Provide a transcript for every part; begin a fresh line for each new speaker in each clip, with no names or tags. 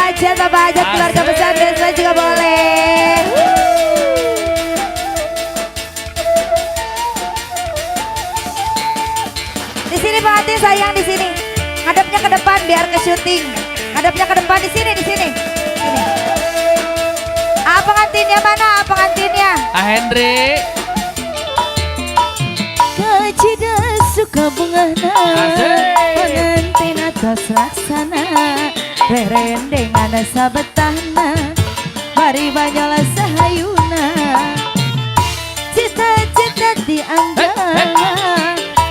hajat, bapak hajat, keluarga besar Desma juga boleh. Di sini pengantin sayang di sini. Ngadepnya ke depan biar ke syuting. Ngadepnya ke depan di sini, di sini. Sini. Pengantinnya mana? Pengantinnya?
Hendri.
Kacida suka bungana, pengantin atas laksana, rerendeng ada sabetana, mari banyola sahayuna, cita-cita dianggana,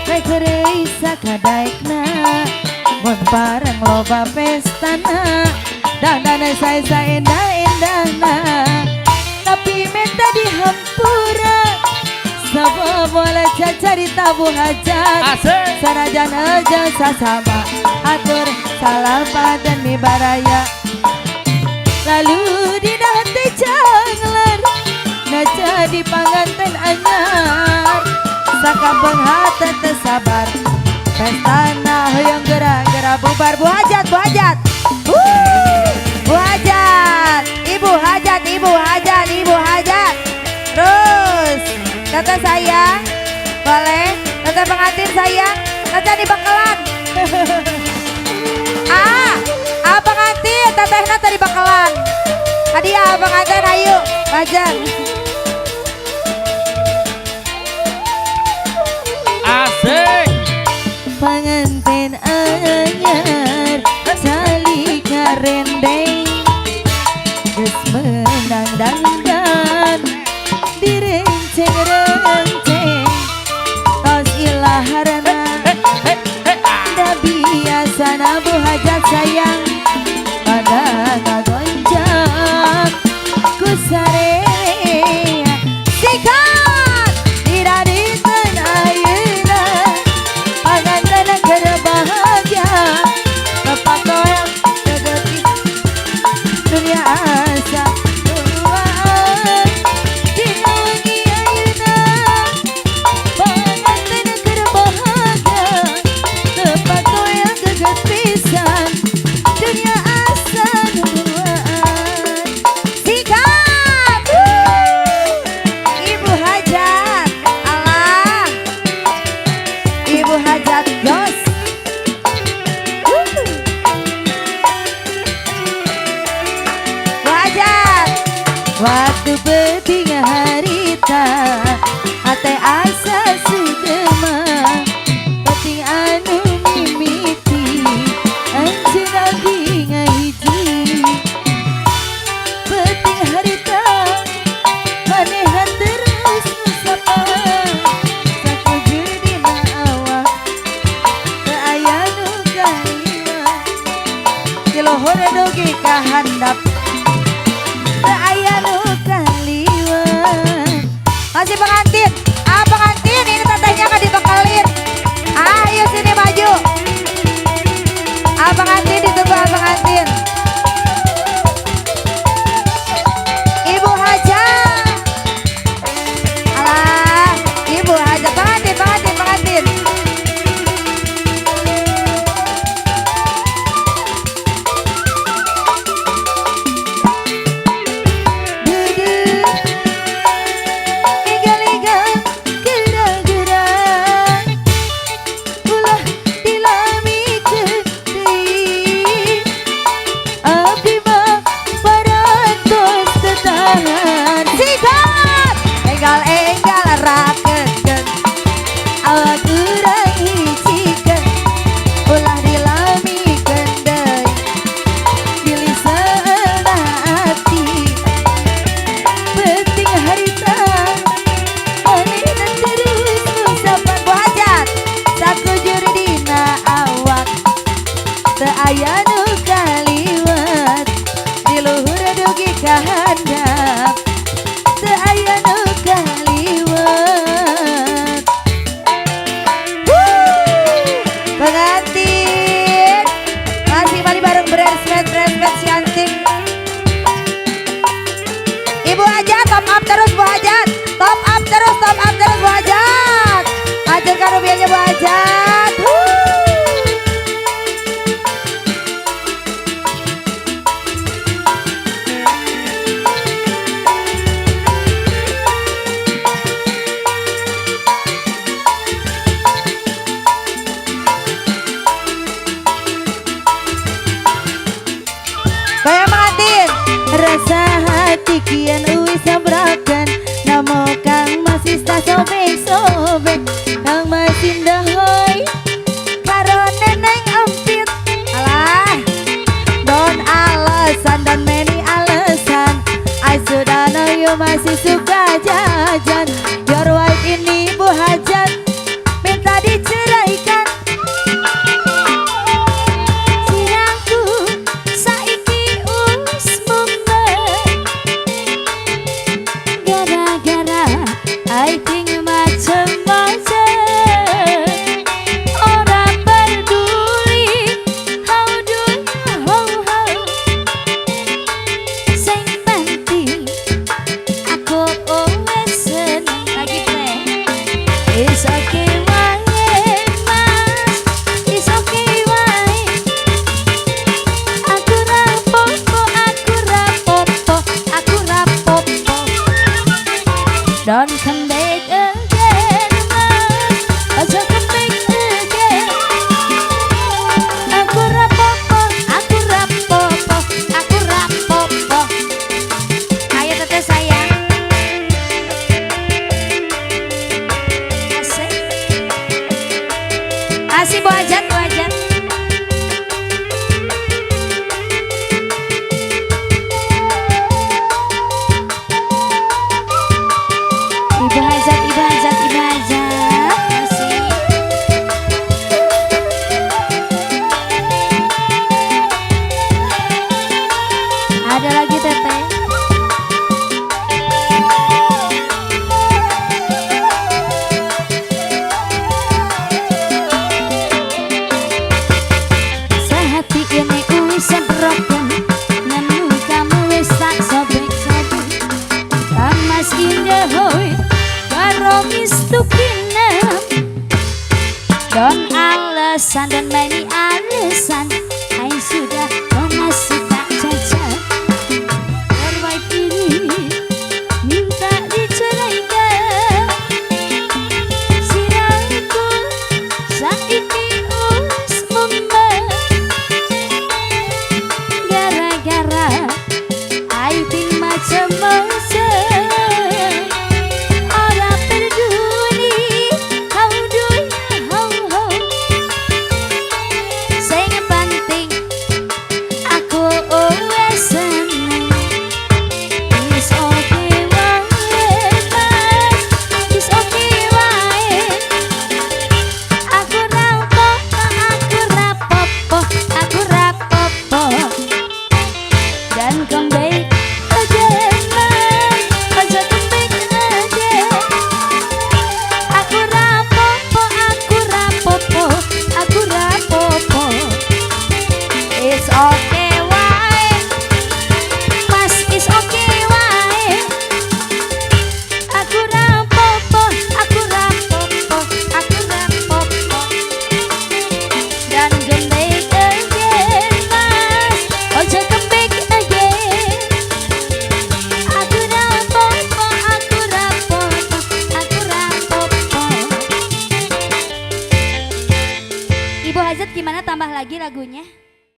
rekerei sakadaikna, mun bareng loba pestana, dandana saya indah-indahna, tapi minta dihampura. Sabo boleh cari tabu hajat, sanajan aja sasama, atur salah padan mi baraya. Lalu di hati janglar, na jadi panganten anyar, sakabeng hati tersabar, pestana hoyong gerak-gerak bubar. Bu hajat, bu hajat, bu hajat, ibu hajat, ibu hajat, ibu hajat, terus. Tata sayang, boleh. Tata pengantin sayang, tata di bakalan. Pengantin, tata nata di bakalan. Hadiah pengantin, ayo, pajang.
Asik.
Pengantin anyar, salika rendeng, geus menang dangdan, direnceng-renceng, tos ilaharana, da biasana bu hajat sayang, pada ngagonjang, ku sarerea, sikat, tidak ditenayuna, panganten keur bahagia, bapak koyang tegeti, dunia asa. Waktu penting harita, hati asa sugema, penting anu mimiti, anjir lagi ngahiji. Penting harita, manehan terus nusapa, saku judina awak, keaya nu kahima, kilohor dogi kahandap. Masih pengantin, pengantin ini tatanya kan dibekelin. Ayo sini maju. Pengantin ditunggu pengantin. Ibu hajat. Alah, ibu hajat. Pengantin, pengantin, pengantin. Aya nu kaliwat di luhur dugi kahandap, teu aya nu kaliwat. Pengantin masih mari bareng beres-beres cantik. Ibu Hajat top up terus Bu Hajat, top up terus Bu Hajat. Hancurkan rupiahnya Bu Hajat. rasa hati kian wis sabrakan namo kang masih tak sobek-sobek kang masih dahoy karo neneng empit alah don alasan dan many alasan I sudah know you masih suka jajan your wife ini bu hajat minta diceraikan sirangku saiki wis mumet gara-gara I think macem-macem orang peduli how do you how sing penting aku wis seneng lagi play it's okay wae mas it's okay wae aku rapopo don't come back again mas aja come back again aku rapopo ayo teteh sayang asik asik bu hajat Ibu hajat asik ada lagi teteh sehati ini wis broken nemu kamu wis tak sobek-sobek kang mas indah hoy karo mistukinem don alasan dan many alasan I sudah masih tak jajan your wife ini minta diceraikan sirangku saiki wis mumet gara-gara I think macem-macem orang peduli how do you how sing penting aku wis seneng it's okay wae mas it's okay wae aku rapopo dan kembali again mas aja kembali again aku rapopo it's okay